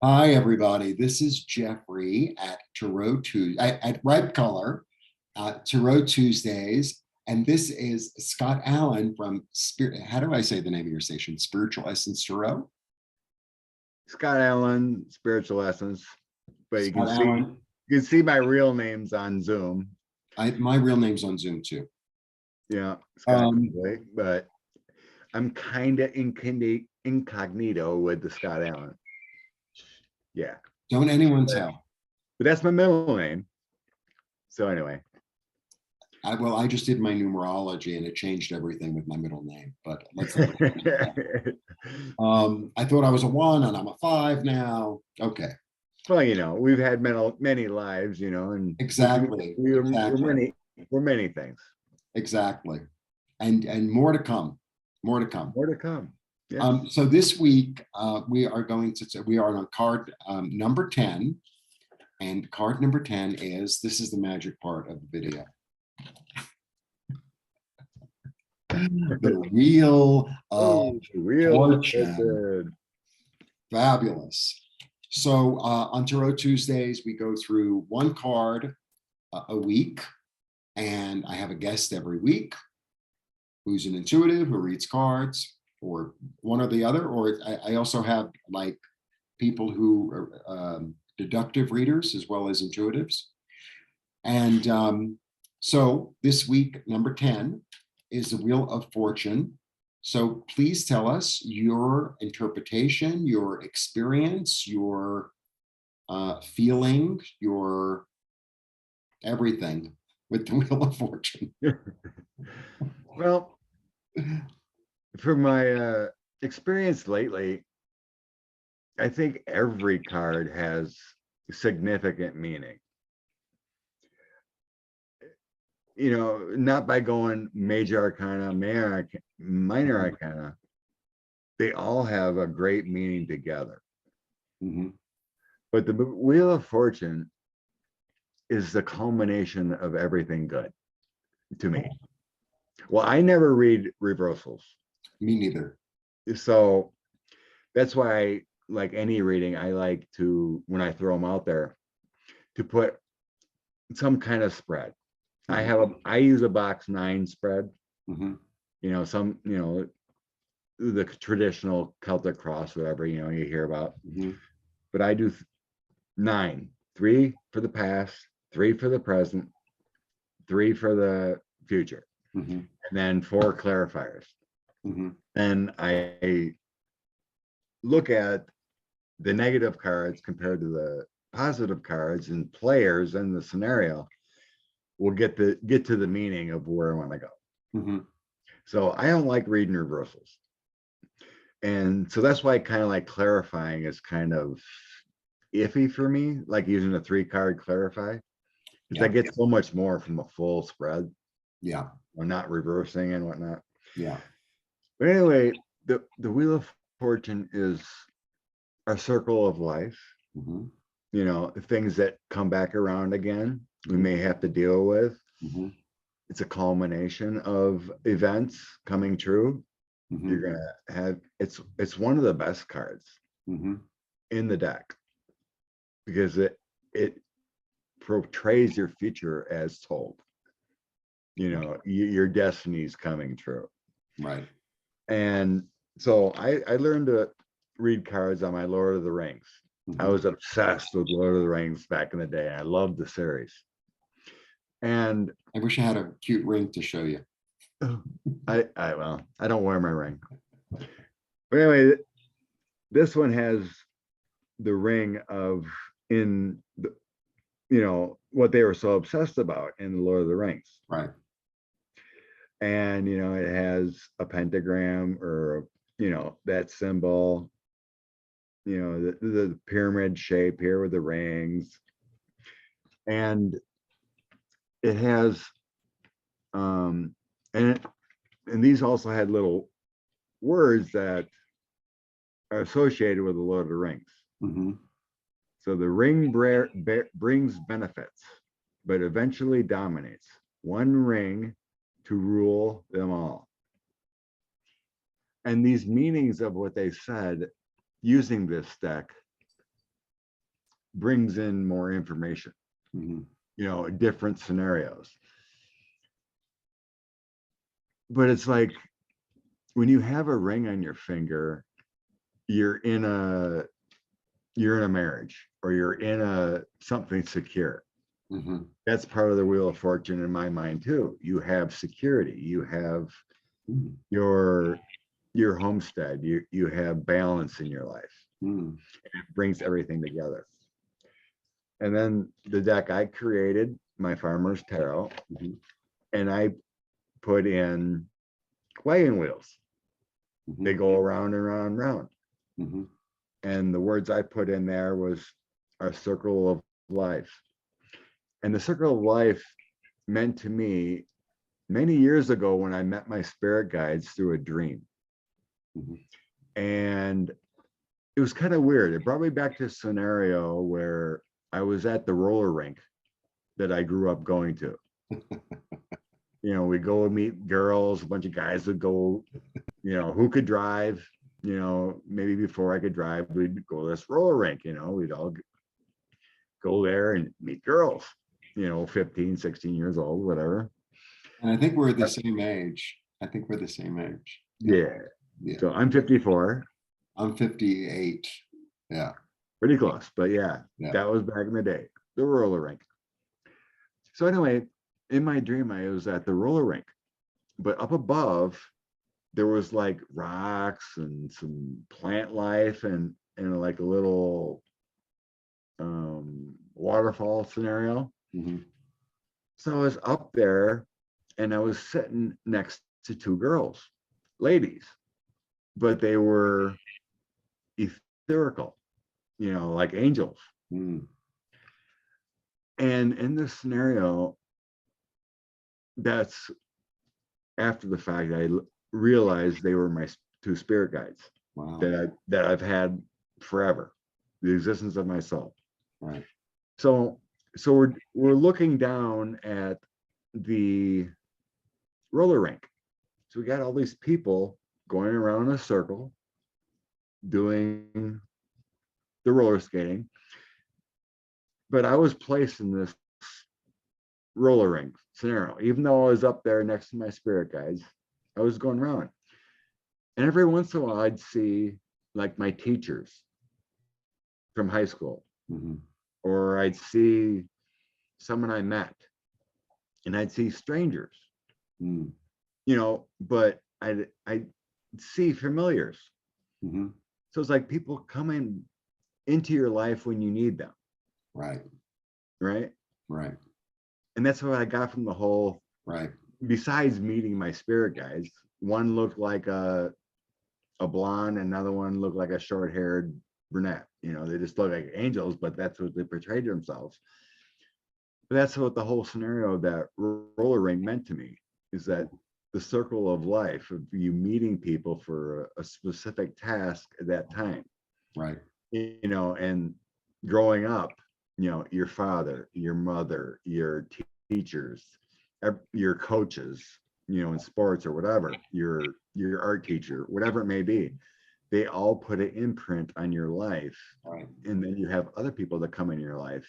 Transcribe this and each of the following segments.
Hi, everybody. This is Jeffrey at Tarot Tuesday at Ripecolor, Tarot Tuesdays, and this is Scott Allen from Spirit. How do I say the name of your station? Spiritual Essence Tarot. Scott Allen, Spiritual Essence, but Scott Allen. you can see my real names on Zoom. My real name's on Zoom too. Yeah, Scott, but I'm kind of incognito with the Scott Allen. Yeah. Don't anyone tell. But that's my middle name. So anyway. I just did my numerology and it changed everything with my middle name, but let's I thought I was a 1 and I'm a 5 now. Okay. Well, we've had many lives, and Exactly. we're many things. Exactly. And more to come. More to come. More to come. Yes. So this week we are on card number 10, and card number 10 is, this is the magic part of the video. The Wheel of Fortune. Fabulous. So on Tarot Tuesdays, we go through one card a week, and I have a guest every week who's an intuitive who reads cards, or one or the other, or I also have like people who are deductive readers as well as intuitives. And so this week, number 10 is the Wheel of Fortune. So please tell us your interpretation, your experience, your feeling, your everything with the Wheel of Fortune. Well, from my experience lately, I think every card has significant meaning. Not by going major arcana, minor arcana. They all have a great meaning together. Mm-hmm. But the Wheel of Fortune is the culmination of everything good to me. Well, I never read reversals. Me neither. So that's why, like any reading, I like to, when I throw them out there, to put some kind of spread. Mm-hmm. I use a box 9 spread. Mm-hmm. The traditional Celtic cross, whatever, you hear about. Mm-hmm. But I do 9, 3 for the past, 3 for the present, 3 for the future. Mm-hmm. And then 4 clarifiers. Mm-hmm. And I look at the negative cards compared to the positive cards, and players in the scenario will get to the meaning of where I want to go. Mm-hmm. So I don't like reading reversals. And so that's why kind of like clarifying is kind of iffy for me, like using a 3-card clarify, because I get so much more from a full spread. Yeah. Or not reversing and whatnot. Yeah. But anyway, the Wheel of Fortune is our circle of life. Mm-hmm. Things that come back around again, we may have to deal with. Mm-hmm. It's a culmination of events coming true. Mm-hmm. You're gonna have it's one of the best cards mm-hmm. in the deck, because it portrays your future as told. Your destiny is coming true. Right. And so I learned to read cards on my Lord of the Rings. Mm-hmm. I was obsessed with Lord of the Rings back in the day. I loved the series. And I wish I had a cute ring to show you. I don't wear my ring. But anyway, this one has the ring of what they were so obsessed about in the Lord of the Rings. Right. And it has a pentagram, or that symbol, the pyramid shape here with the rings, and it has and these also had little words that are associated with the Lord of the Rings. Mm-hmm. So the ring brings benefits, but eventually dominates. One ring to rule them all. And these meanings of what they said using this deck brings in more information, Mhm. you know, different scenarios. But it's like when you have a ring on your finger, you're in a marriage, or you're in a something secure. Mhm. That's part of the Wheel of Fortune in my mind too. You have security, you have Mhm. your homestead, you have balance in your life. Mhm. It brings everything together. And then the deck I created, my Farmer's Tarot, Mhm. and I put in wagon wheels. They Mhm. go around and around and around. Mhm. And the words I put in there was a circle of life. And the circle of life meant to me many years ago when I met my spirit guides through a dream. Mhm. And it was kind of weird. It brought me back to a scenario where I was at the roller rink that I grew up going to. You know, we go and meet girls, a bunch of guys would go, you know, who could drive, you know, maybe before I could drive, we'd go to this roller rink, you know, we'd all go there and meet girls, you know, 15, 16 years old, whatever. And I think we're the same age. I think we're the same age. Yeah. Yeah. So I'm 54, I'm 58. Yeah. pretty close, but yeah, Yeah. that was back in the day, the roller rink. So anyway, in my dream, I was at the roller rink, but up above, there was like rocks and some plant life and like a little waterfall scenario. Mhm. So I was up there and I was sitting next to two girls, ladies, but they were etherical, you know, like angels. Mhm. And in this scenario, that's after the fact I realized they were my two spirit guides Wow. that I've had forever, the existence of my soul. Right. So we're looking down at the roller rink. So we got all these people going around in a circle doing the roller skating. But I was placed in this roller rink scenario, even though I was up there next to my spirit guides, I was going around. And every once in a while I'd see like my teachers from high school, Mhm. or I'd see someone I met, and I'd see strangers, Mhm. you know, but I'd see familiars. Mhm. So it's like people coming into your life when you need them, Right. right? Right. And that's what I got from the whole, Right. besides meeting my spirit guides. One looked like a blonde, another one looked like a short-haired brunette. You know, they just look like angels, but that's what they portrayed themselves. But that's what the whole scenario of that roller rink meant to me, is that the circle of life of you meeting people for a specific task at that time. Right. You know, and growing up, you know, your father, your mother, your teachers, your coaches, you know, in sports or whatever, your art teacher, whatever it may be, they all put an imprint on your life. Right. And then you have other people that come in your life.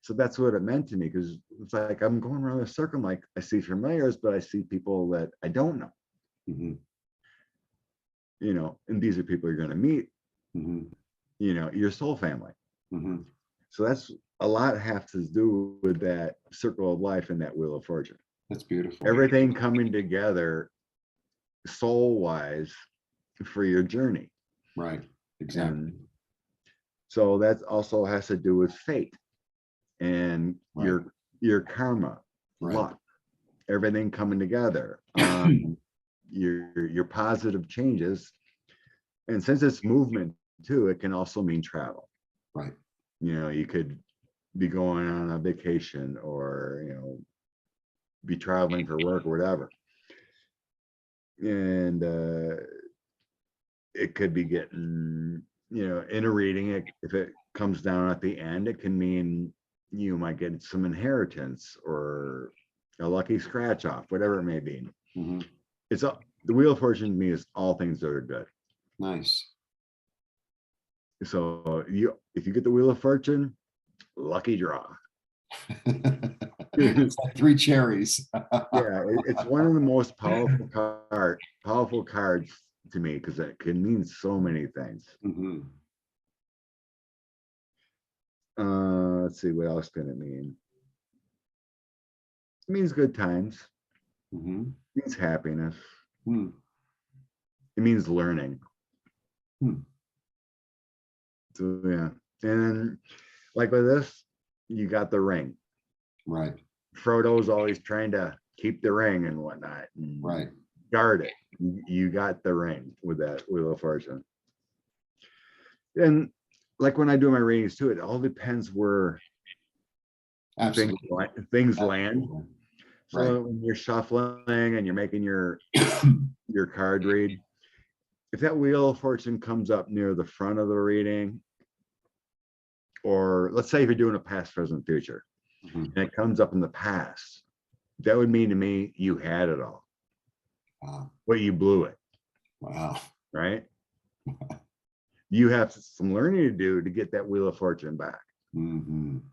So that's what it meant to me, because it's like I'm going around a circle, like I see familiars, but I see people that I don't know, Mhm. you know, and these are people you're going to meet, Mhm. you know, your soul family. Mhm. So that's a lot has to do with that circle of life and that wheel of fortune. That's beautiful. Everything coming together soul wise for your journey. Right. Exactly. And so that also has to do with fate and Right. your karma, Right. luck, everything coming together. Your positive changes. And since it's movement too, it can also mean travel. Right. You know, you could be going on a vacation, or, you know, be traveling for work or whatever. And it could be getting, you know, in a reading, if it comes down at the end, it can mean you might get some inheritance or a lucky scratch off, whatever it may be. Mhm. It's the wheel of fortune to me is all things that are good. Nice. So if you get the Wheel of Fortune, lucky draw. It's like 3 cherries. Yeah, it's one of the most powerful cards to me, because it can mean so many things. Mhm. Let's see, what else can it mean? It means good times. Mhm. It means happiness. Hmm. It means learning. Hmm. So yeah, and like with this, you got the ring. Right. Frodo's always trying to keep the ring and whatnot, and Right. guard it. You got the ring with that Wheel of Fortune. And like when I do my readings too, it all depends where Absolutely. things land. Absolutely. So Right. when you're shuffling and you're making your card read, if that Wheel of Fortune comes up near the front of the reading, or let's say if you're doing a past, present, future, Mhm. and it comes up in the past, that would mean to me you had it all, Wow. but you blew it, Wow. right? You have some learning to do to get that Wheel of Fortune back, Mhm.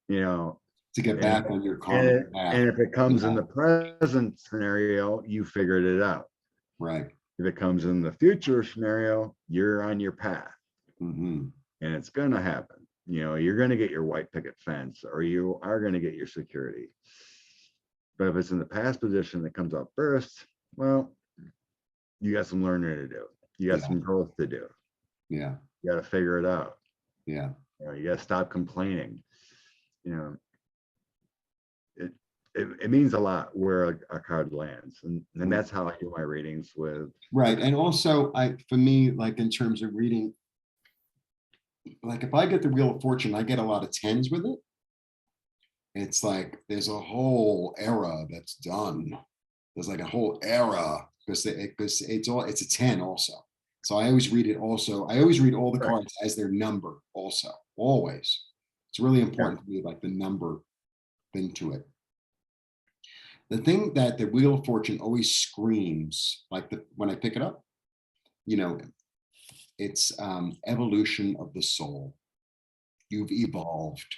you know. To get And back on your karmic and, path. and if it comes in Yeah. the present scenario, you figured it out. Right. If it comes in the future scenario, you're on your path, Mhm. and it's gonna happen. You know, you're gonna get your white picket fence, or you are gonna get your security. But if it's in the past position that comes up first, well, you got some learning to do. You got Yeah. some growth to do. Yeah. You got to figure it out. Yeah. You got to stop complaining. You know, it means a lot where a card lands, and that's how I do my readings with. Right. And also, for me, like in terms of reading, like if I get the Wheel of Fortune, I get a lot of 10s with it. It's like there's a whole era that's done. There's like a whole era because it's a 10 also. So I always read it also. I always read all the Right. cards as their number also, always. It's really Yeah. important for me, like the number thing to it. The thing that the Wheel of Fortune always screams, like when I pick it up, you know, it's evolution of the soul. You've evolved.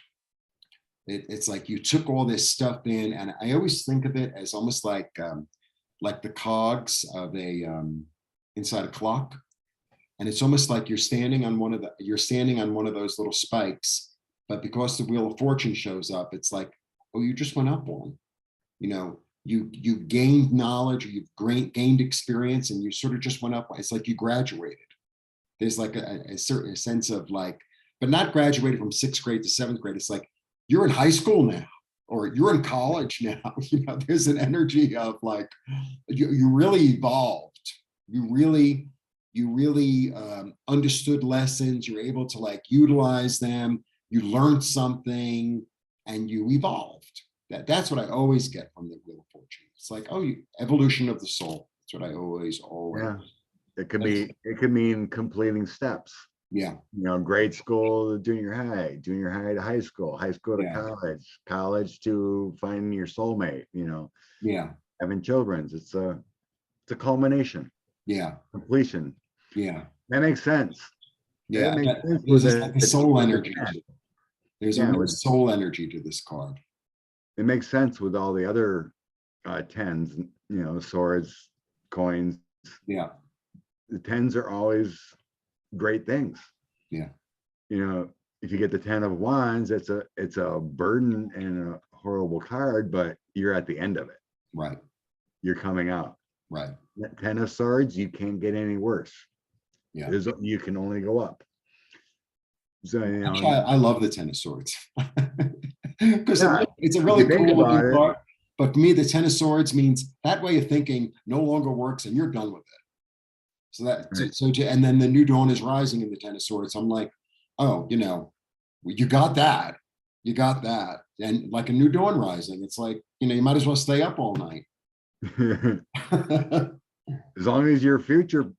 It's like you took all this stuff in, and I always think of it as almost like the cogs of a inside a clock, and it's almost like you're standing on one of those little spikes, but because the Wheel of Fortune shows up, it's like, oh, you just went up one. You know, you gained knowledge, or you've gained experience, and you sort of just went up. It's like you graduated. There's like a certain sense of like, but not graduated from 6th grade to 7th grade. It's like you're in high school now, or you're in college now. You know, there's an energy of like you really evolved. You really understood lessons. You're able to like utilize them. You learned something, and you evolved. That's what I always get from the Wheel of Fortune. It's like, oh, evolution of the soul. That's what I always. Yeah. It That's- could mean completing steps. yeah. You know, grade school to junior high to high school to Yeah. college to finding your soulmate. You know, Yeah. having children's. It's a culmination, Yeah. completion. Yeah. That makes sense. It Yeah. makes sense There's with just like a soul energy. the There's a yeah, real soul energy to this card. it makes sense with all the other tens. You know, swords, coins. Yeah. The tens are always great things. Yeah. You know, if you get the 10 of wands, it's a burden and a horrible card, but you're at the end of it. Right. You're coming out. Right. That 10 of swords, you can't get any worse. Yeah. You can only go up. So you know, Actually, I love the 10 of swords because yeah, it's a if really you think cool about looking it, card. But for me, the 10 of swords means that way of thinking no longer works, and you're done with it. So and then the new dawn is rising in the 10 of swords. I'm like, oh, you got that. You got that. And like a new dawn rising, it's like, you might as well stay up all night. as long as your future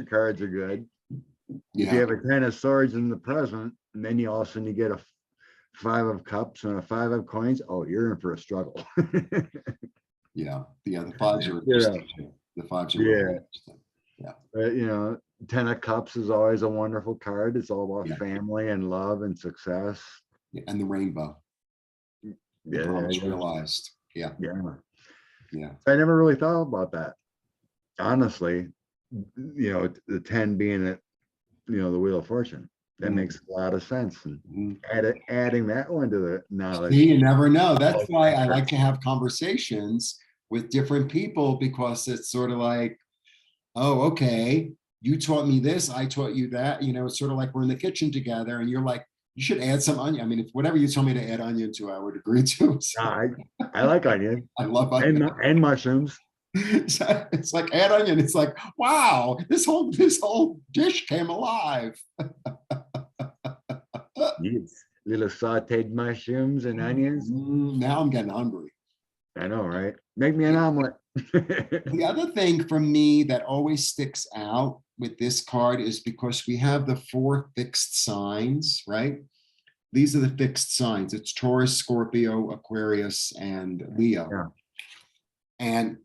cards are good. If you Yeah. have a 10 of swords in the present, and then you all of a sudden you get a 5 of cups and a 5 of coins, oh, you're in for a struggle. Yeah. The fives are Yeah. interesting. The fives are really Yeah. interesting. Yeah. You know, Ten of Cups is always a wonderful card. It's all about Yeah. family and love and success. And the rainbow. The Yeah, promise realized. Yeah. yeah. Yeah. I never really thought about that. Honestly, you know, the 10 being it, you know, the Wheel of Fortune. That makes a lot of sense. And adding that one to the knowledge. See, you never know. That's why I like to have conversations with different people, because it's sort of like, oh, okay, you taught me this, I taught you that. You know, it's sort of like we're in the kitchen together and you're like, you should add some onion. I mean, if whatever you told me to add onion to, I would agree to. So I like onion. I love onion. And mushrooms. So it's like add onion. It's like, wow, this whole dish came alive. Yes. Little sauteed mushrooms and onions. Now I'm getting hungry. I know, right? Make me an omelet. The other thing for me that always sticks out with this card is because we have the 4 fixed signs, right? These are the fixed signs. It's Taurus, Scorpio, Aquarius, and Leo. Yeah. And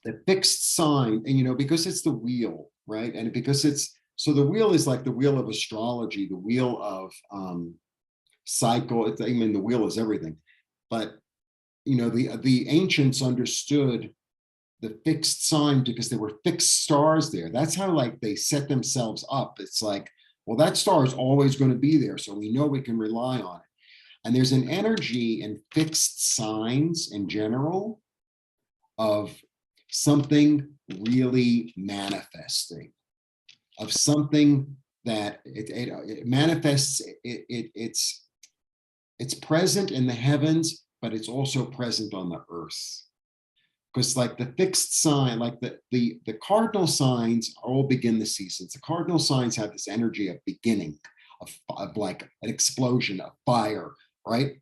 the fixed sign, and you know, because it's the wheel, right? And because it's, so the wheel is like the wheel of astrology, the wheel of cycle. I mean, the wheel is everything. But you know, the ancients understood the fixed sign because there were fixed stars there. That's how like they set themselves up. It's like, well, that star is always going to be there, so we know we can rely on it. And there's an energy in fixed signs in general of something really manifesting, of something that it manifests. It's present in the heavens, but it's also present on the earth. Because like the fixed sign, like the cardinal signs all begin the seasons. The cardinal signs have this energy of beginning, of like an explosion of fire, right?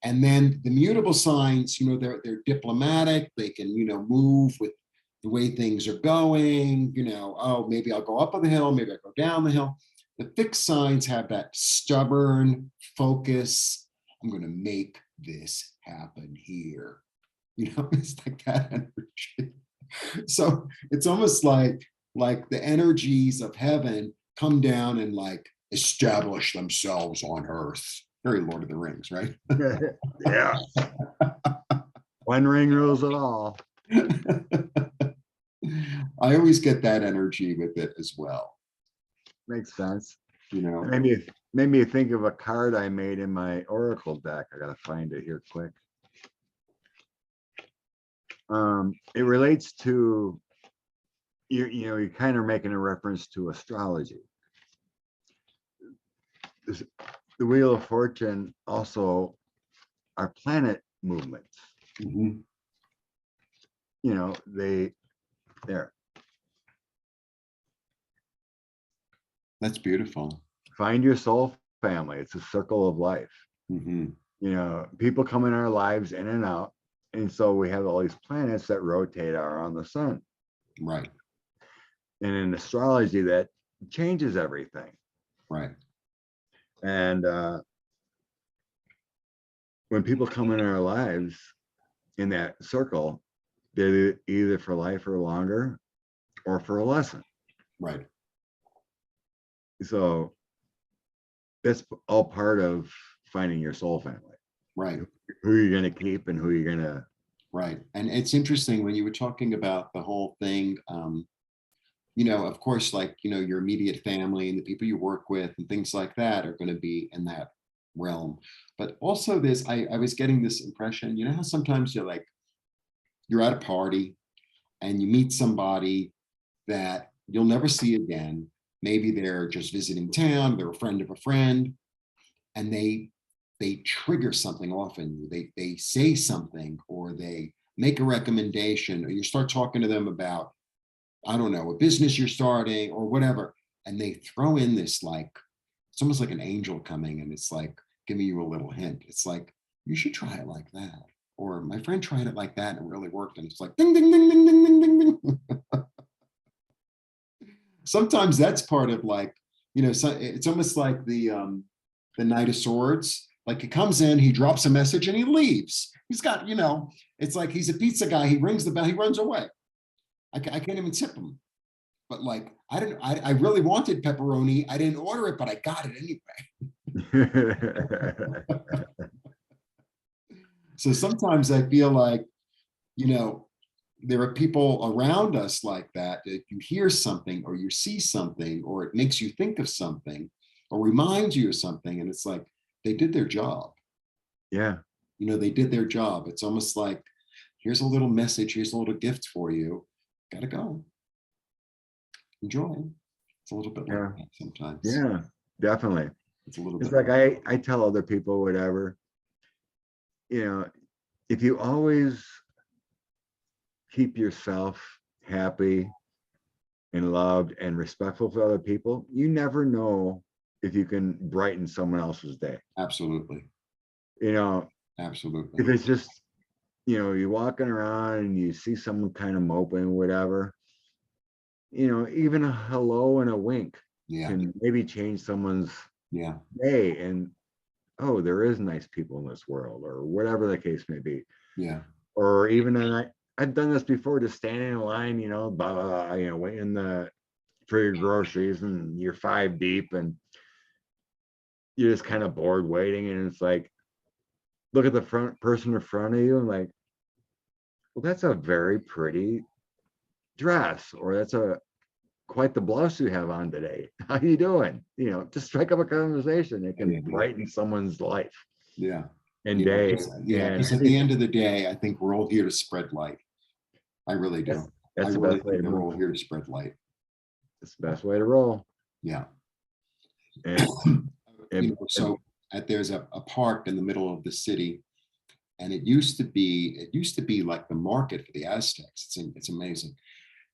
And then the mutable signs, you know, they're diplomatic. They can, you know, move with the way things are going. You know, oh, maybe I'll go up on the hill, maybe I'll go down the hill. The fixed signs have that stubborn focus. I'm going to make this happen here. You know, it's like that energy. So it's almost like the energies of heaven come down and like establish themselves on earth. Very Lord of the Rings, right? Yeah. One ring rules it all. I always get that energy with it as well. Makes sense. You know, made me think of a card I made in my Oracle deck. I gotta find it here quick. It relates to you know, you're kind of making a reference to astrology. The Wheel of Fortune also are planet movements. You know, there. That's beautiful. Find your soul family. It's a circle of life. You know, people come in our lives in and out. And so we have all these planets that rotate around the sun. Right. And in astrology, that changes everything. Right. And when people come in our lives in that circle, they're either for life or longer or for a lesson. Right. So that's all part of finding your soul family. Right. Who you're going to keep and who you're going to. Right. And it's interesting when you were talking about the whole thing, you know, of course, like, you know, your immediate family and the people you work with and things like that are going to be in that realm. But also this, I was getting this impression, you know how sometimes you're at a party and you meet somebody that you'll never see again. Maybe they're just visiting town, they're a friend of a friend, and they trigger something off in you. They say something, or they make a recommendation, or you start talking to them about, I don't know, a business you're starting or whatever. And they throw in this, like, it's almost like an angel coming and it's like giving you a little hint. It's like, you should try it like that. Or my friend tried it like that and it really worked. And it's like, ding, ding, ding, ding, ding, ding, ding, ding. Sometimes that's part of, like, you know, so it's almost like the Knight of Swords. Like, he comes in, he drops a message and he leaves. He's got, you know, it's like he's a pizza guy. He rings the bell, he runs away. I can't even tip him. but like, I really wanted pepperoni. I didn't order it, but I got it anyway. So sometimes I feel like, you know, there are people around us like that, that you hear something or you see something, or it makes you think of something or reminds you of something. And it's like, they did their job. Yeah. You know, they did their job. It's almost like, here's a little message, here's a little gift for you. Gotta go. Enjoy. It's a little bit like that sometimes. Yeah, definitely. It's a little It's bit like I tell other people, whatever, you know, if you always keep yourself happy and loved and respectful for other people, you never know if you can brighten someone else's day. absolutely. You know, Absolutely. if it's just, you know, you're walking around and you see someone kind of moping, whatever, you know, even a hello and a wink Yeah. can maybe change someone's Yeah. day. And oh, there is nice people in this world, or whatever the case may be. Yeah. Or even, and I've done this before, just standing in line, you know, blah, blah, blah, you know, waiting for your groceries, and you're 5 deep and you're just kind of bored waiting. And it's like, look at the front person in front of you and like, well, that's a very pretty dress, or that's quite the blouse you have on today. How you doing? You know, just strike up a conversation. It can brighten someone's life. Yeah. And day. Because at the end of the day, I think we're all here to spread light. I really do. That's the best way to we're move. all here to spread light. It's the best way to roll. Yeah. And so there's a park in the middle of the city, and it used to be like the market for the Aztecs. It's amazing.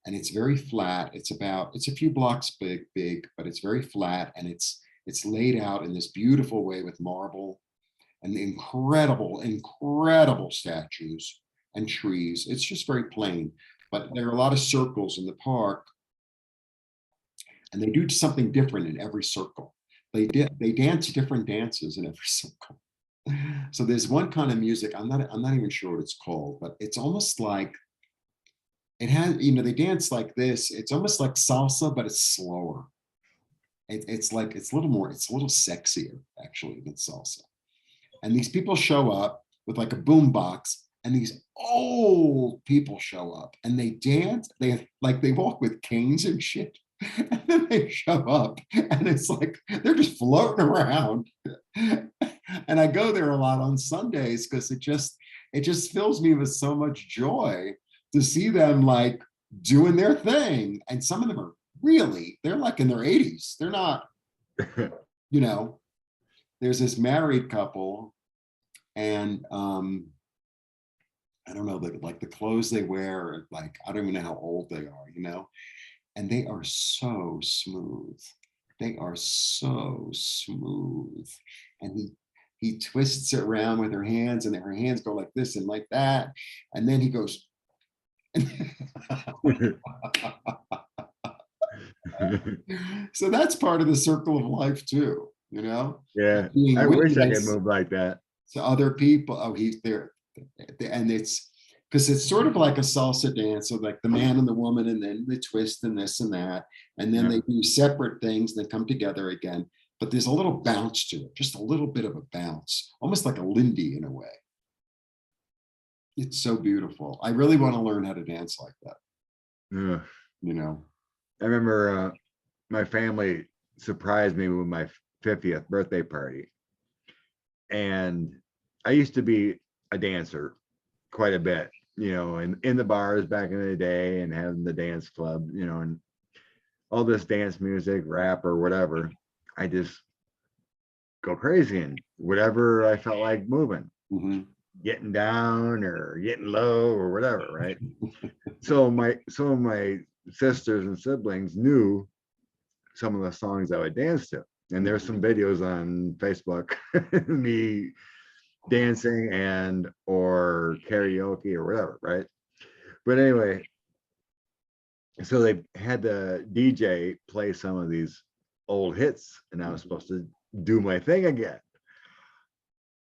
And it's very flat. It's a few blocks big, but it's very flat, and it's laid out in this beautiful way with marble and incredible statues and trees. It's just very plain, but there are a lot of circles in the park, and they do something different in every circle. They dance different dances in every circle. So there's one kind of music, I'm not even sure what it's called, but it's almost like, it has, you know, they dance like this. It's almost like salsa, but it's slower. It's like, it's a little sexier actually than salsa. And these people show up with like a boom box, and these old people show up and they dance. They walk with canes and shit. And then they show up and it's like they're just floating around. And I go there a lot on Sundays because it just fills me with so much joy to see them like doing their thing. And some of them are they're like in their 80s. They're not, you know, there's this married couple, and I don't know, like the clothes they wear, like, I don't even know how old they are, you know, and they are so smooth. They are so smooth. And he twists it around with her hands, and her hands go like this and like that. And then he goes. So that's part of the circle of life too, you know? Yeah, Being I wish I could witness move like that. to other people. Oh, he's there. And it's because it's sort of like a salsa dance. So like the man and the woman, and then the twist and this and that. And then they do separate things, and they come together again. But there's a little bounce to it, just a little bit of a bounce, almost like a Lindy in a way. It's so beautiful. I really want to learn how to dance like that. Yeah. You know, I remember my family surprised me with my 50th birthday party. And I used to be a dancer quite a bit, you know, in the bars back in the day, and having the dance club, you know, and all this dance music, rap or whatever. I just go crazy, and whatever I felt like moving, getting down or getting low or whatever, right? So some of my sisters and siblings knew some of the songs I would dance to. And there's some videos on Facebook, me dancing and or karaoke or whatever, right? But anyway, so they had the DJ play some of these old hits, and I was supposed to do my thing again.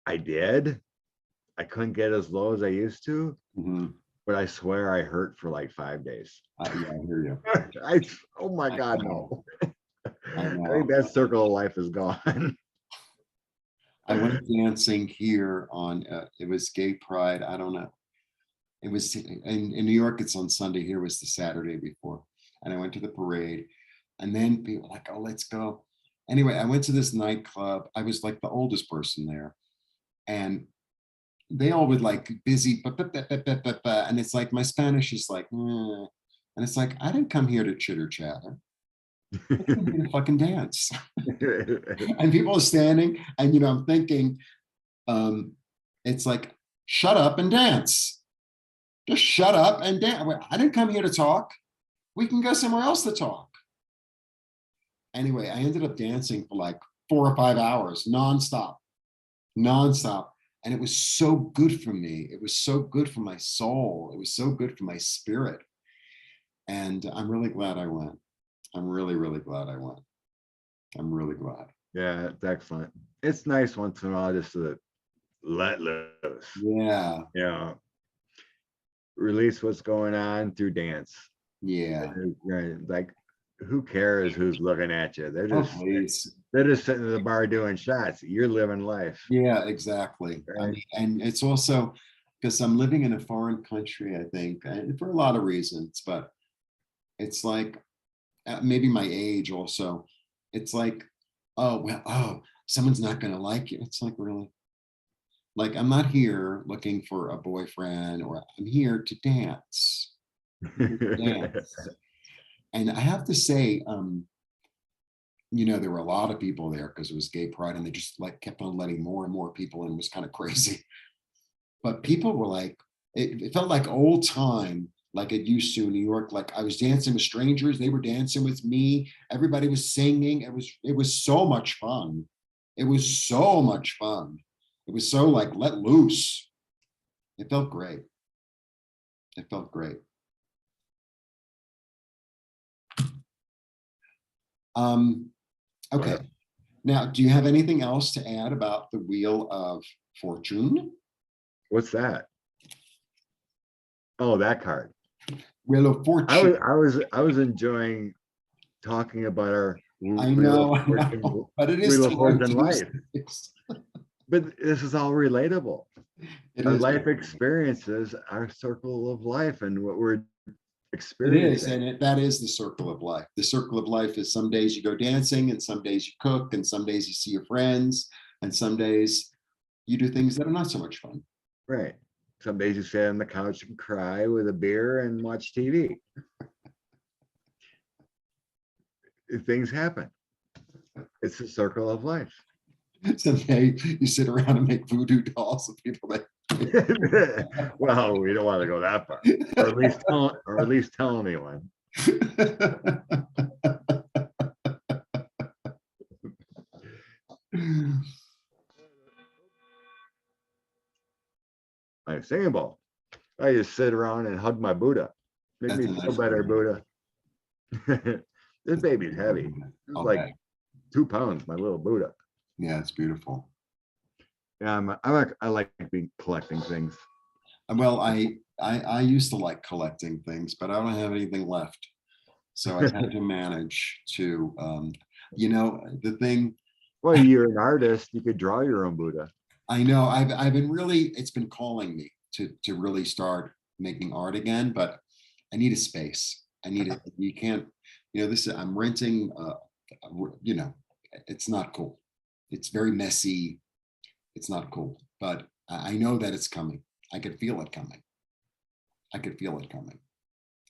I did. I couldn't get as low as I used to, but I swear I hurt for like 5 days. Yeah, I hear you. Oh my I God, know. no. I I know. think that circle of life is gone. I went dancing here on, it was Gay Pride. I don't know. It was in New York, it's on Sunday. Here was the Saturday before. And I went to the parade. And then people were like, oh, let's go. Anyway, I went to this nightclub. I was like the oldest person there. And they all would like busy, and it's like my Spanish is like, "Eh." And it's like, I didn't come here to chitter chatter. I came here to fucking dance. And people are standing, and I'm thinking, it's like, shut up and dance. Just shut up and dance. I didn't come here to talk. We can go somewhere else to talk. Anyway, I ended up dancing for like 4 or 5 hours, nonstop. And it was so good for me. It was so good for my soul. It was so good for my spirit. And I'm really glad I went. I'm really, really glad I went. I'm really glad. Yeah, it's excellent. It's nice once in a while just to let loose. Yeah. Yeah. Release what's going on through dance. Yeah. Like, who cares who's looking at you? They're Oh, just please. they're just sitting at the bar doing shots. You're living life. Yeah, exactly. I Right. mean, and it's also because I'm living in a foreign country, I think, and for a lot of reasons, but it's like maybe my age also. It's like, oh, well, oh, someone's not going to like you. It's like, really? Like, I'm not here looking for a boyfriend, or I'm here to dance. Dance. And I have to say, there were a lot of people there because it was Gay Pride, and they just like kept on letting more and more people in. It was kind of crazy. But people were like, it felt like old time, like it used to in New York. Like I was dancing with strangers, they were dancing with me. Everybody was singing. It was so much fun. It was so much fun. It was so like let loose. It felt great. It felt great. Okay. Now, do you have anything else to add about the Wheel of Fortune? What's that? Oh, that card. Wheel of Fortune. I was enjoying talking about our I know, but it is Wheel of too Fortune late. life. But this is all relatable. Our life experiences, our circle of life, and what we're experiencing. And that is the circle of life. The circle of life is some days you go dancing, and some days you cook, and some days you see your friends, and some days you do things that are not so much fun. Right. Some days you sit on the couch and cry with a beer and watch TV. Things happen. It's the circle of life. Someday you sit around and make voodoo dolls of people that. Well, we don't want to go that far, or at least tell anyone. My singing bowl. I just sit around and hug my Buddha. Make me feel better, Buddha. This baby's heavy. It's like 2 pounds, my little Buddha. Yeah, it's beautiful. Yeah, I like collecting things. Well, I used to like collecting things, but I don't have anything left. So I had to manage to, the thing. Well, you're an artist. You could draw your own Buddha. I know. I've been really. It's been calling me to really start making art again, but I need a space. I need it. You can't. I'm renting. It's not cool. It's very messy. It's not cool, but I know that it's coming. I could feel it coming. I could feel it coming.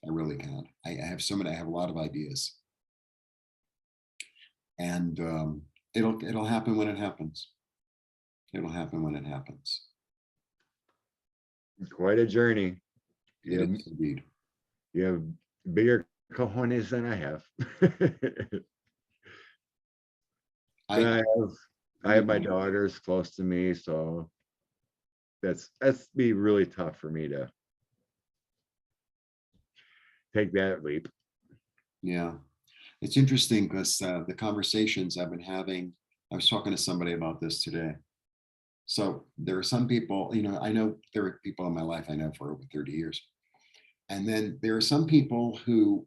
I really can. I have I have a lot of ideas, and it'll happen when it happens. It'll happen when it happens. Quite a journey. It is indeed. You have bigger cojones than I have. I have my daughters close to me, so that's be really tough for me to take that leap. Yeah, it's interesting because the conversations I've been having, I was talking to somebody about this today. So there are some people, I know there are people in my life I know for over 30 years. And then there are some people who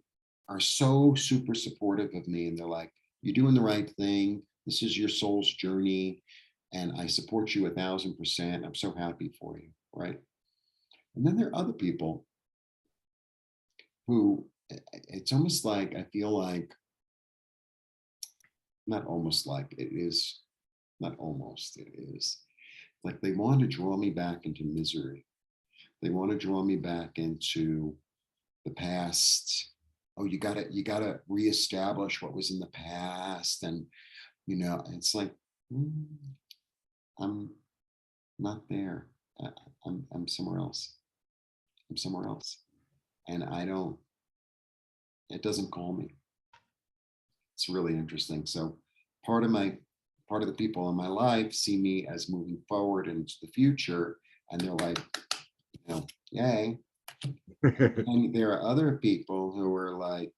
are so super supportive of me, and they're like, you're doing the right thing. This is your soul's journey. And I support you 1,000%. I'm so happy for you. Right. And then there are other people who it's almost like, I feel like, not almost like it is, not almost, it is like they want to draw me back into misery. They want to draw me back into the past. Oh, you gotta reestablish what was in the past. And it's like, mm, I'm not there. I'm somewhere else. I'm somewhere else. And it doesn't call me. It's really interesting. So part of my part of the people in my life see me as moving forward into the future, and they're like, yay. And there are other people who are like,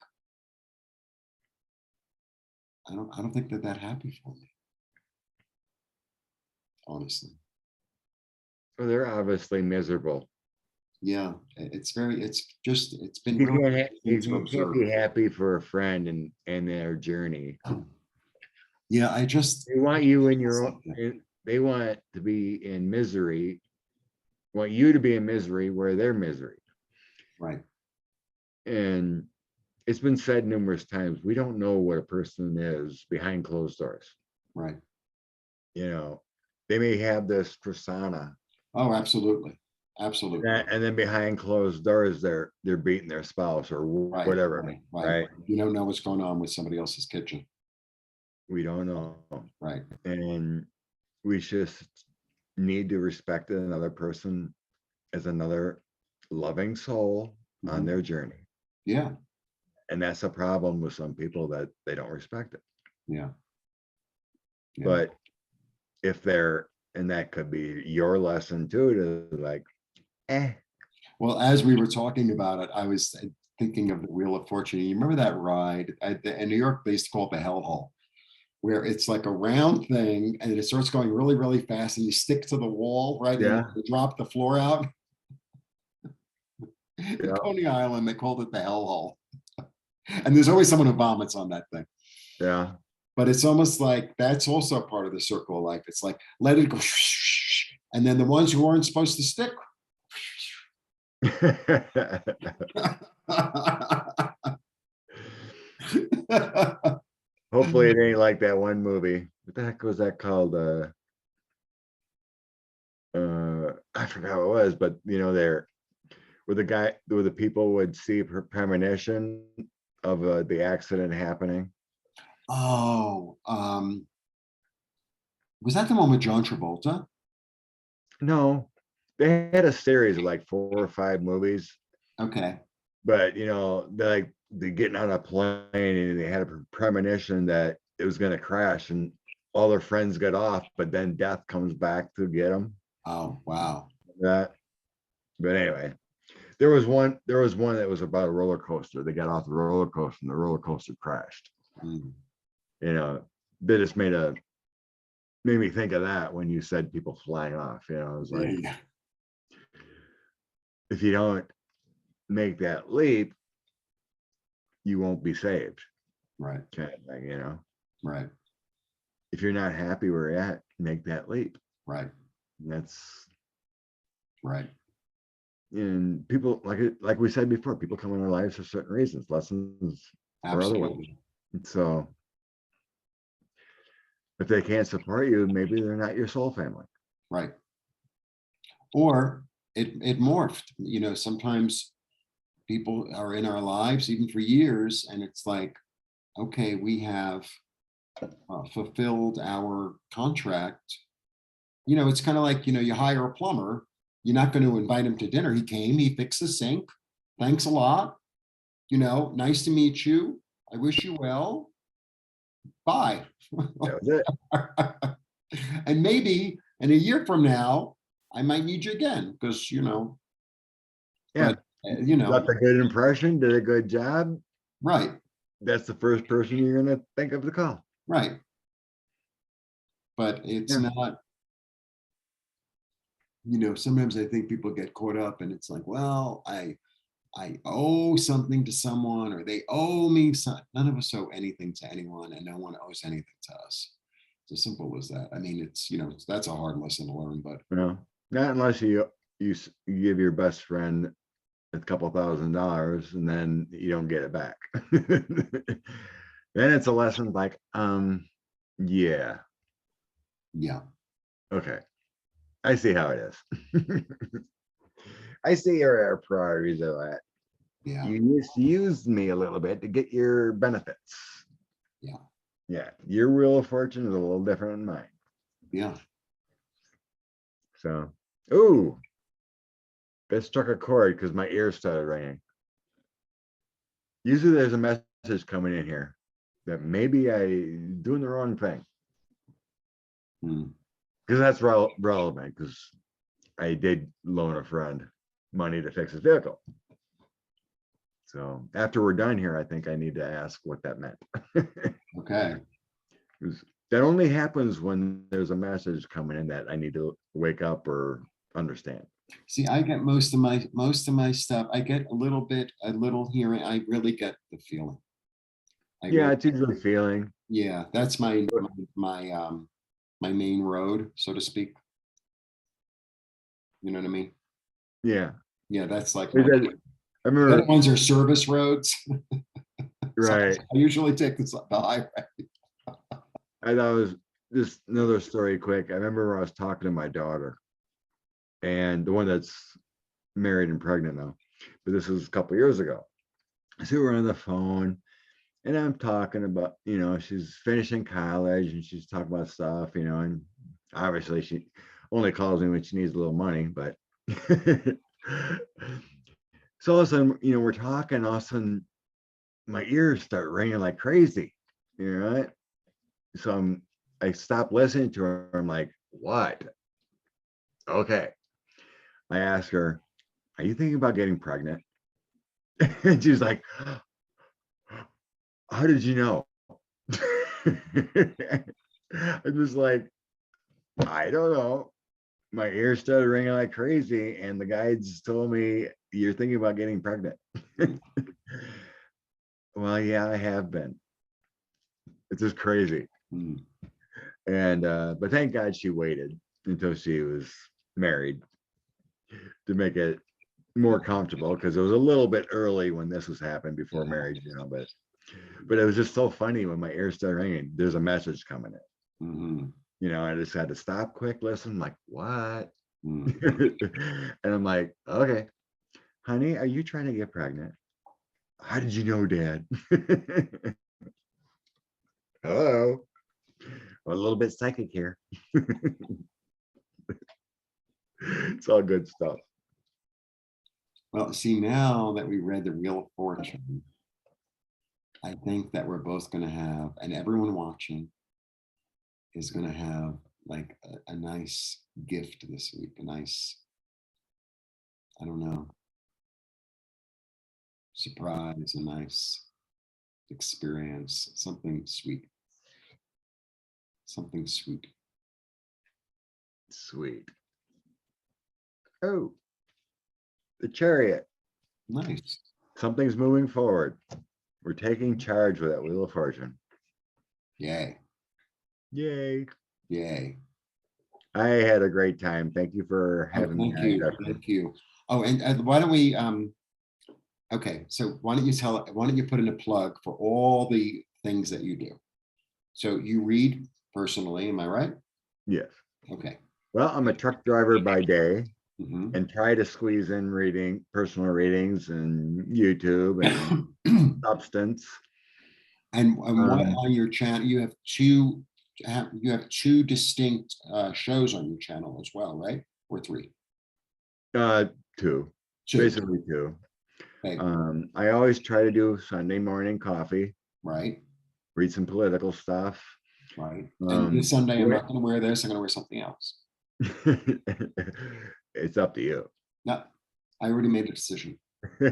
I don't think they're that happy for me, honestly. Well, they're obviously miserable. Yeah, it's been You really can't, interesting to you can't observe. be happy for a friend and their journey. Yeah, They want you in your own, they want to be in misery, want you to be in misery where they're misery. right. And it's been said numerous times, we don't know what a person is behind closed doors. Right. They may have this persona. Oh, absolutely. Absolutely. And then behind closed doors, they're beating their spouse or Right. whatever. Right. You don't know what's going on with somebody else's kitchen. We don't know. Right. And we just need to respect another person as another loving soul on their journey. Yeah. And that's a problem with some people, that they don't respect it. Yeah. But if they're, and that could be your lesson too, to like, Well, as we were talking about it, I was thinking of the Wheel of Fortune. You remember that ride in New York? They used to call it the Hellhole, where it's like a round thing and it starts going really, really fast, and you stick to the wall, right? Yeah. And you drop the floor out. Yeah. In Coney Island, they called it the Hellhole. And there's always someone who vomits on that thing. Yeah. But it's almost like that's also part of the circle of life. It's like, let it go. And then the ones who aren't supposed to stick. Hopefully it ain't like that one movie. What the heck was that called? I forgot what it was, but there where the people would see premonition of the accident happening. Oh, was that the one with John Travolta? No, they had a series of like 4 or 5 movies. Okay. But they're getting on a plane and they had a premonition that it was going to crash, and all their friends got off, but then death comes back to get them. Oh, wow. But anyway, there was one that was about a roller coaster. They got off the roller coaster and the roller coaster crashed. They just made me think of that when you said people flying off. It was like, if you don't make that leap, you won't be saved. Right. Kind of thing, Right. If you're not happy where you're at, make that leap. Right. That's right. And people, like we said before, people come in our lives for certain reasons, lessons or otherwise. So if they can't support you, maybe they're not your soul family. Right. Or it morphed. Sometimes people are in our lives even for years, and it's like, okay, we have fulfilled our contract. It's kind of like, you hire a plumber. You're not going to invite him to dinner. He came, he fixed the sink. Thanks a lot. Nice to meet you. I wish you well. Bye. That was it. And maybe in a year from now, I might need you again because, yeah. But, left a good impression, did a good job. Right. That's the first person you're going to think of to call. Right. But it's not, sometimes I think people get caught up and it's like, well, I owe something to someone or they owe me something. None of us owe anything to anyone and no one owes anything to us. It's as simple as that. I mean, it's, that's a hard lesson to learn, but not unless you give your best friend a couple $1,000 and then you don't get it back. Then it's a lesson like, yeah, okay, I see how it is. I see your priorities are at. yeah, You used me a little bit to get your benefits. Yeah, your wheel of fortune is a little different than mine. yeah. So, ooh, it struck a chord because my ears started ringing. Usually there's a message coming in here that maybe I doing the wrong thing. Because that's relevant, because I did loan a friend money to fix his vehicle. So after we're done here, I think I need to ask what that meant. Okay. That only happens when there's a message coming in that I need to wake up or understand. See, I get most of my stuff. I get a little hearing. I really get the feeling. Yeah, it's usually feeling. Yeah, that's my main road, so to speak. You know what I mean? Yeah. Yeah, that's like I remember the other ones are service roads. right. So I usually take the highway. I thought it was just another story quick. I remember I was talking to my daughter, and the one that's married and pregnant now, but this was a couple years ago. So we're on the phone and I'm talking about, she's finishing college and she's talking about stuff, and obviously she only calls me when she needs a little money, but so all of a sudden, we're talking, all of a sudden my ears start ringing like crazy, right? So I stopped listening to her. I'm like, what? Okay. I asked her, are you thinking about getting pregnant? And she's like, how did you know? I was like, I don't know. My ears started ringing like crazy, and the guides told me you're thinking about getting pregnant. Well, yeah, I have been. It's just crazy. And but thank God she waited until she was married to make it more comfortable, because it was a little bit early when this was happening before marriage, but it was just so funny when my ears started ringing. There's a message coming in. I just had to stop, quick, listen, like, what? And I'm like, okay, honey, are you trying to get pregnant? How did you know, Dad? Hello. A little bit psychic here. It's all good stuff. Well, see, now that we read the Wheel of Fortune, I think that we're both going to have, and everyone watching is going to have like a nice gift this week, a nice, I don't know, surprise, a nice experience, something sweet. Something sweet. Sweet. Oh, the Chariot. Nice. Something's moving forward. We're taking charge with that Wheel of Fortune. Yay. Yay. Yay. I had a great time. Thank you for having me. Thank you. Oh, and why don't we, okay, so why don't you put in a plug for all the things that you do? So you read personally, am I right? Yes. Okay. Well, I'm a truck driver by day and try to squeeze in personal readings and YouTube and substance. And what on your channel, you have two distinct shows on your channel as well, right? Or three? Two. Basically two. Okay. I always try to do Sunday morning coffee. Right. Read some political stuff. Right. And this Sunday, I'm not going to wear this. I'm going to wear something else. It's up to you. No, I already made a decision. All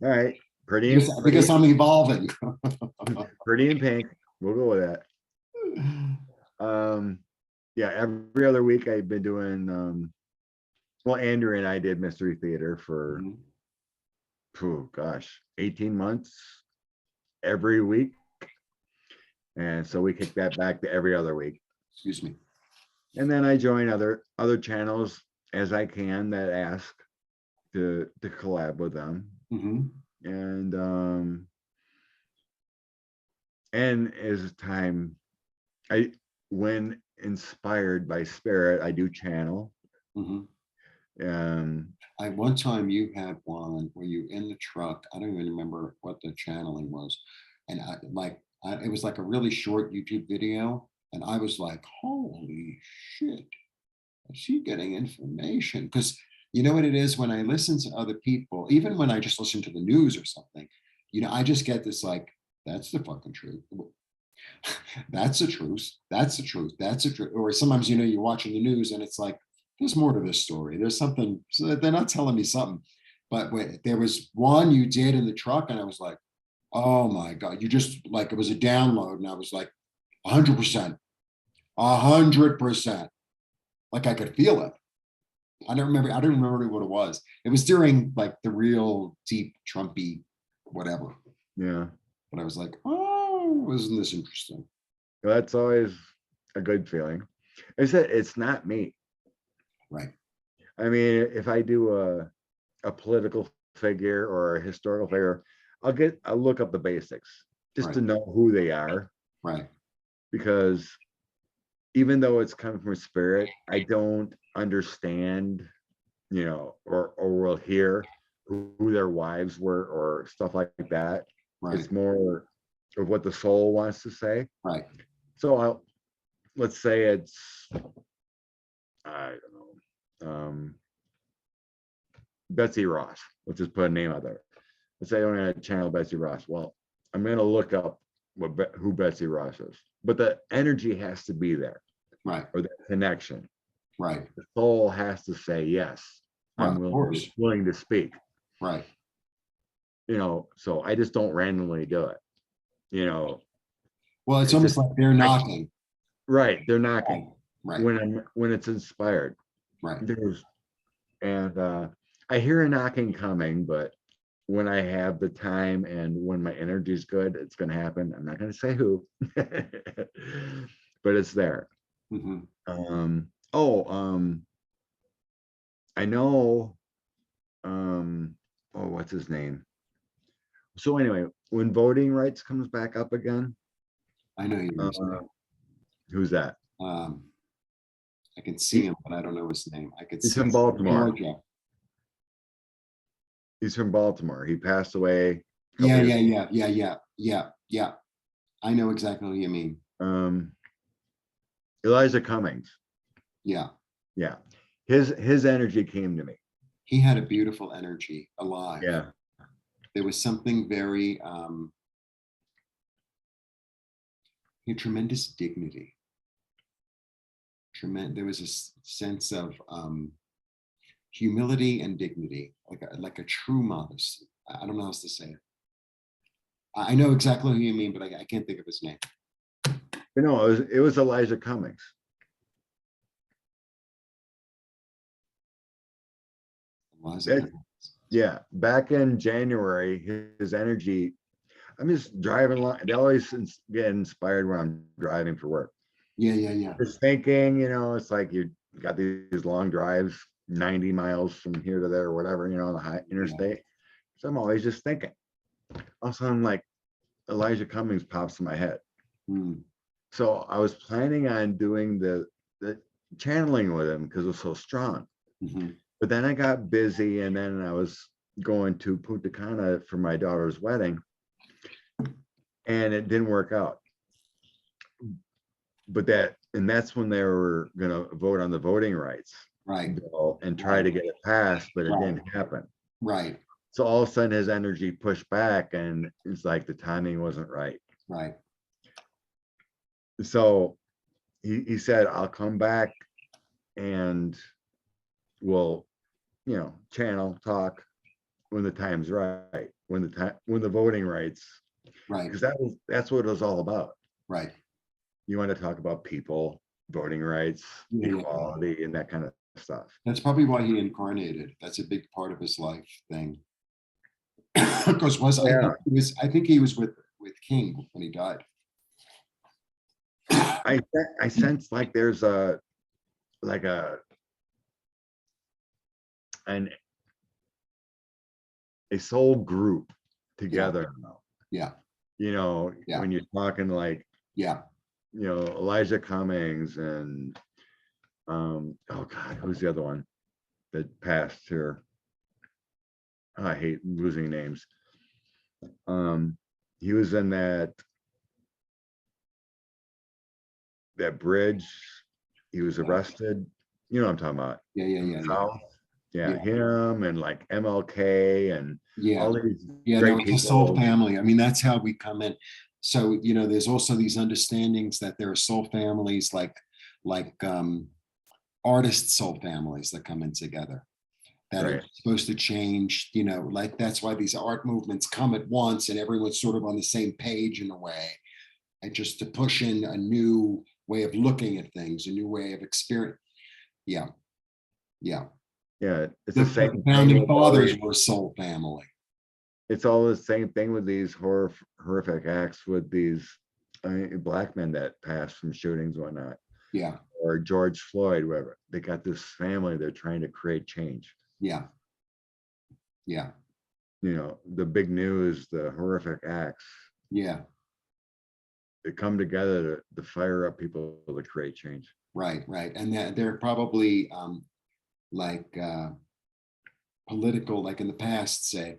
right. Because I'm evolving. Pretty in pink. We'll go with that. Yeah, every other week I've been doing well, Andrew and I did mystery theater for oh gosh, 18 months every week. And so we kicked that back to every other week. Excuse me. And then I join other channels as I can that ask to collab with them. And as time, when inspired by spirit, I do channel. One time you had one where you in the truck, I don't even remember what the channeling was. And it was like a really short YouTube video. And I was like, holy shit, is he getting information? Because you know what it is when I listen to other people, even when I just listen to the news or something, I just get this like, that's the fucking truth. That's the truth. That's the truth. That's the truth. Or sometimes, you're watching the news and it's like, there's more to this story. There's something, so they're not telling me something. But there was one you did in the truck and I was like, oh my God, you just like, it was a download. And I was like, 100%, 100%. Like I could feel it. I don't remember what it was. It was during like the real deep Trumpy, whatever. Yeah. But I was like, oh, isn't this interesting? Well, that's always a good feeling. I said, it's not me. Right. I mean, if I do a political figure or a historical figure, I'll look up the basics just to know who they are. Right. Because even though it's coming from spirit, I don't understand, or will hear who their wives were or stuff like that. Right. It's more of what the soul wants to say. Right. So let's say it's, I don't know, Betsy Ross. Let's just put a name out there. Let's say I'm going to channel Betsy Ross. Well, I'm going to look up who Betsy Ross is, but the energy has to be there. Right. Or the connection. Right. The soul has to say, yes, I'm willing to speak. Right. So I just don't randomly do it. Well, it's almost like they're knocking. Right. They're knocking. Right. When it's inspired. Right. I hear a knocking coming, but when I have the time and when my energy is good, it's going to happen. I'm not going to say who, but it's there. I know, what's his name? So anyway, when voting rights comes back up again, I know you. Who's that? I can see him, but I don't know his name. He's from Baltimore. He's from Baltimore. He passed away. Yeah. I know exactly what you mean. Elijah Cummings. Yeah. His energy came to me. He had a beautiful energy, alive. Yeah. There was something very, he had tremendous dignity. There was a sense of humility and dignity, like a true modesty. I don't know how else to say it. I know exactly who you mean, but I can't think of his name. It was Elijah Cummings. Yeah, back in January, his energy, I'm just driving along. They always get inspired when I'm driving for work. Yeah. Just thinking, it's like you got these long drives, 90 miles from here to there or whatever, on the high interstate. Yeah. So I'm always just thinking. All of a sudden, like Elijah Cummings pops in my head. So I was planning on doing the channeling with him because it was so strong. But then I got busy, and then I was going to Punta Cana for my daughter's wedding, and it didn't work out. But that's when they were going to vote on the voting rights bill and try to get it passed, but it didn't happen. Right. So all of a sudden his energy pushed back, and it's like the timing wasn't right. Right. So he said, I'll come back and we'll, channel, talk when the time's right, when the voting rights, right? Because that's what it was all about. Right. You want to talk about people, voting rights, equality, and that kind of stuff. That's probably why he incarnated. That's a big part of his life thing. Because Yeah. I think he was with King when he died. I sense like there's a like an a soul group together now. Yeah, You know, Yeah. when you're talking like, yeah. you know, Elijah Cummings and oh God, who's the other one that passed here? I hate losing names. He was in that bridge. He was arrested. You know what I'm talking about? Yeah, yeah, yeah, yeah. South. Yeah, Yeah. him and like MLK and Yeah. all these Yeah, no, great it's a soul people. family. I mean, that's how we come in. So, there's also these understandings that there are soul families like artist soul families that come in together that are Right. supposed to change, like that's why these art movements come at once and everyone's sort of on the same page in a way. And just to push in a new way of looking at things, a new way of experience. Yeah, yeah. Yeah, it's The, the the same thing founding with all fathers these. were a soul family. It's all the same thing with these horrific acts with these black men that passed from shootings and whatnot, Yeah, or George Floyd, whatever. They got this family. They're trying to create change. yeah, yeah, You know, the big news, the horrific acts, yeah. they come together to fire up people to create change. Right, right. And that they're probably like political, like in the past, say,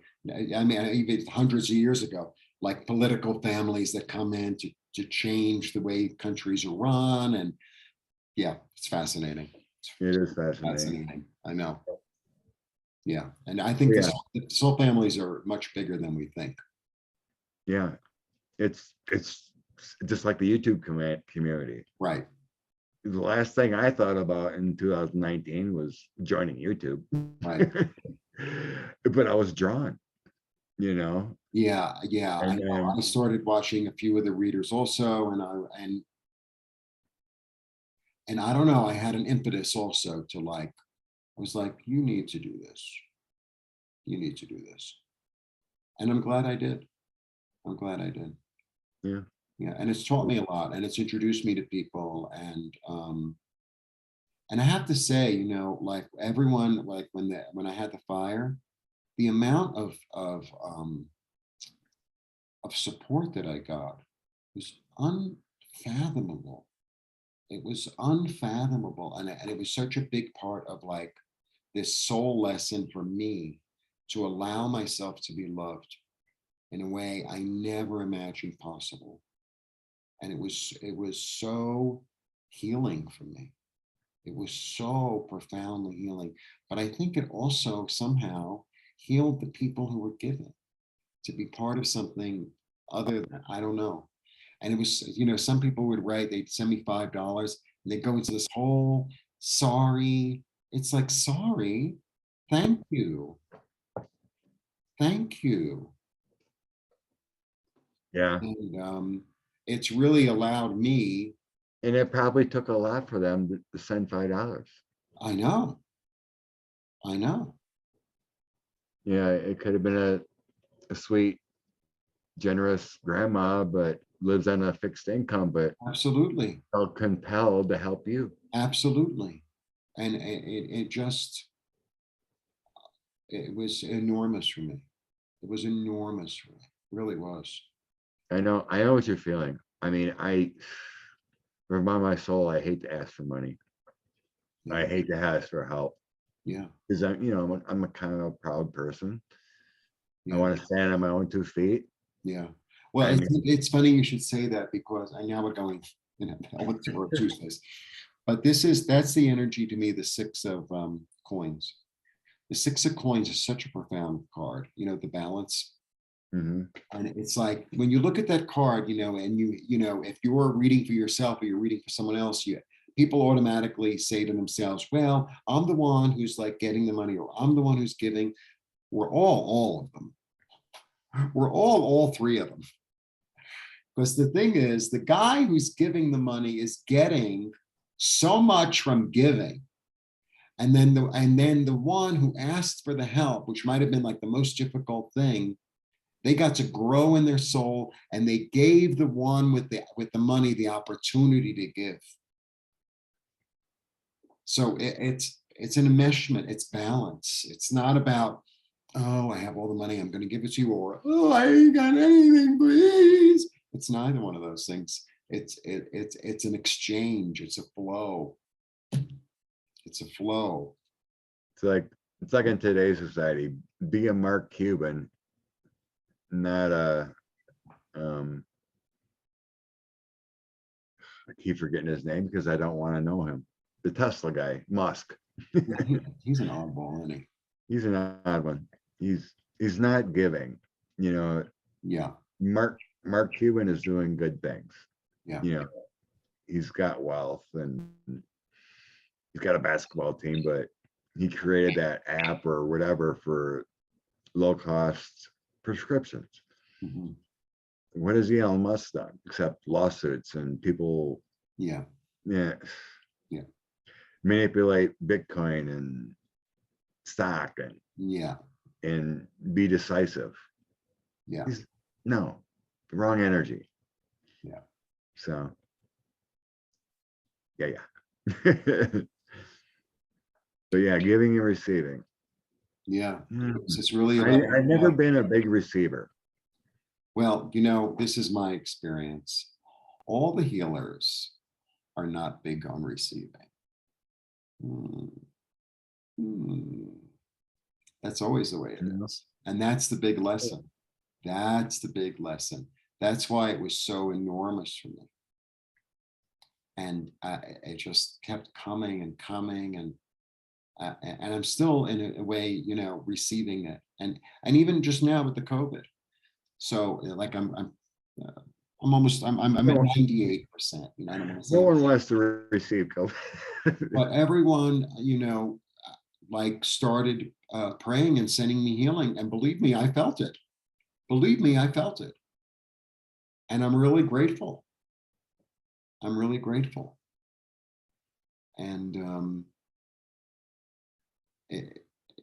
I mean, even hundreds of years ago, like political families that come in to change the way countries are run. And yeah, it's fascinating. It is It's fascinating. fascinating. I know. Yeah. And I think Yeah, the soul families are much bigger than we think. yeah. It's just like the YouTube community. Right. The last thing I thought about in 2019 was joining YouTube. Right. But I was drawn, you know, Yeah. Yeah. I and know. I started watching a few of the readers also, and I don't know, I had an impetus also to like, I was like, you need to do this. You need to do this. And I'm glad I did. I'm glad I did. yeah, Yeah. And it's taught me a lot and it's introduced me to people. And I have to say, like everyone, like when I had the fire, the amount of support that I got was unfathomable. It was unfathomable. And it was such a big part of like this soul lesson for me to allow myself to be loved in a way I never imagined possible. And it was so healing for me. It was so profoundly healing. But I think it also somehow healed the people who were given to be part of something other than, I don't know. And it was, some people would write, they'd send me $5 and they'd go into this whole sorry. It's like, sorry, thank you. Thank you. yeah. And it's really allowed me, And it probably took a lot for them to send $5. I know, I know. Yeah, it could have been a sweet, generous grandma, but lives on a fixed income, but Absolutely. felt compelled to help you. Absolutely. And it was enormous for me. It was enormous for me. It really was. I know what you're feeling. I mean, from my soul, I hate to ask for money. I Yeah. hate to ask for help Yeah. because I'm a kind of a proud person. I Yeah. want to stand on my own 2 feet. Yeah. Well, I mean, it's funny you should say that because I now we're going, on to Tuesdays. But that's the energy to me, the six of coins. The six of coins is such a profound card, the balance. mhm. And it's like when you look at that card, and if you're reading for yourself or you're reading for someone else, people automatically say to themselves, well, I'm the one who's like getting the money, or I'm the one who's giving. We're all of them. We're all three of them. Because the thing is, the guy who's giving the money is getting so much from giving. And then the one who asked for the help, which might have been like the most difficult thing, They got to grow in their soul, and they gave the one with the money the opportunity to give. So it's an enmeshment, it's balance. It's not about, oh, I have all the money, I'm going to give it to you, or oh, I ain't got anything, please. It's neither one of those things. It's an exchange. It's a flow. It's a flow. It's like in today's society, be a Mark Cuban, not a I keep forgetting his name because I don't want to know him. The Tesla guy, Musk. He's an oddball, isn't he? He's an odd one. He's not giving, you know. Yeah. Mark Cuban is doing good things. Yeah. You know, he's got wealth and he's got a basketball team, but he created that app or whatever for low cost prescriptions. Mhm. What has Elon Musk done except lawsuits and people? Yeah. Manipulate Bitcoin and stock and be decisive. Yeah. No, the wrong energy. Yeah. So yeah. But yeah, giving and receiving. Yeah. It's really about, I've never been a big receiver. well, this is my experience. All the healers are not big on receiving. That's always the way it is. And that's the big lesson. That's the big lesson. That's why it was so enormous for me. And it just kept coming and coming, and I'm still in a way, receiving it. And even just now with the COVID. So like I'm at 98%. I don't want to say. No one wants to receive COVID. But everyone, like started praying and sending me healing. And believe me, I felt it. Believe me, I felt it. And I'm really grateful. I'm really grateful. And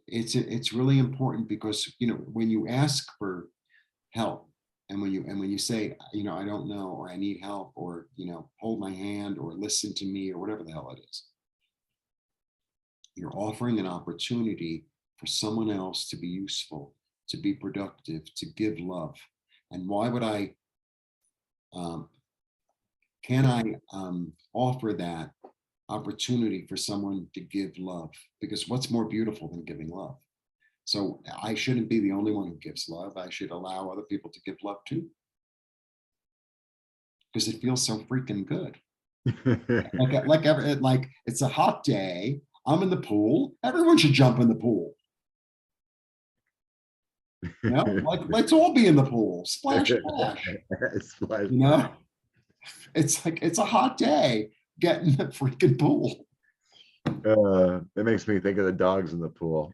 it's really important because, when you ask for help, and when you say, I don't know, or I need help, or, hold my hand, or listen to me, or whatever the hell it is, you're offering an opportunity for someone else to be useful, to be productive, to give love. And why would can I offer that opportunity for someone to give love? Because what's more beautiful than giving love? So I shouldn't be the only one who gives love. I should allow other people to give love too. Because it feels so freaking good. like it's a hot day. I'm in the pool. Everyone should jump in the pool. Let's all be in the pool. Splash, splash. Splash. It's like, it's a hot day. Get in the freaking pool. It makes me think of the dogs in the pool.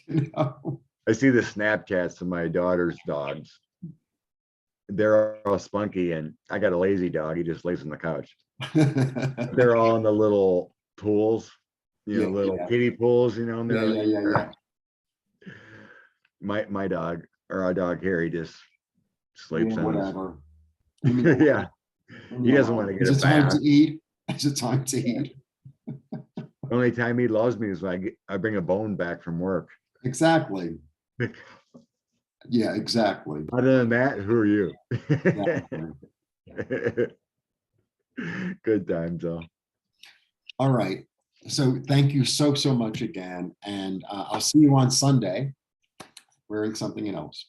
I see the Snapchats of my daughter's dogs. They're all spunky, and I got a lazy dog. He just lays on the couch. They're all in the little pools, kiddie pools, and they're my dog, or our dog Harry, just sleeps on whatever. Yeah. He doesn't want to get Is it time to eat? Is it time to eat? The only time he loves me is when I bring a bone back from work. Exactly. Yeah, exactly. Other than that, who are you? Good times, though. All right. So thank you so much again. And I'll see you on Sunday wearing something else.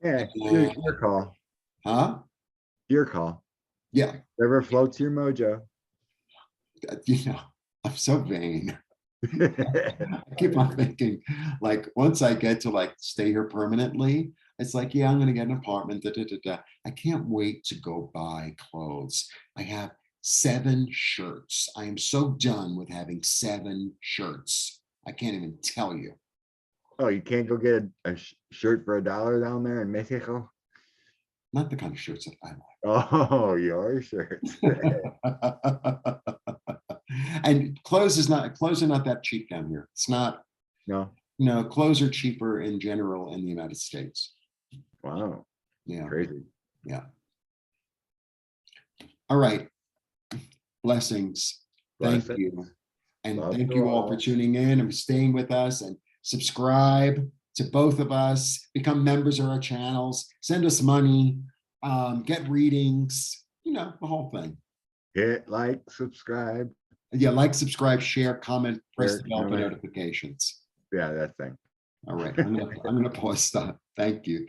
Yeah, your call. Huh? Your call. Yeah. Whatever floats your mojo. I'm so vain. I keep on thinking, like, once I get to stay here permanently, it's like, yeah, I'm going to get an apartment. I can't wait to go buy clothes. I have 7 shirts. I am so done with having 7 shirts. I can't even tell you. Oh, you can't go get a shirt for $1 down there in Mexico? Not the kind of shirts that I like. Oh, your shirts. And clothes are not that cheap down here. It's not. No. Clothes are cheaper in general in the United States. Wow, Yeah, crazy. yeah. All right. Blessings. Thank Blessings. you. And Love thank you you all for all. tuning in and staying with us, and subscribe to both of us, become members of our channels, send us money, get readings, the whole thing. Hit like, subscribe. Yeah, like, subscribe, share, comment, press Share, the bell for comment. notifications. Yeah, that thing. All right, I'm gonna pause that. Thank you.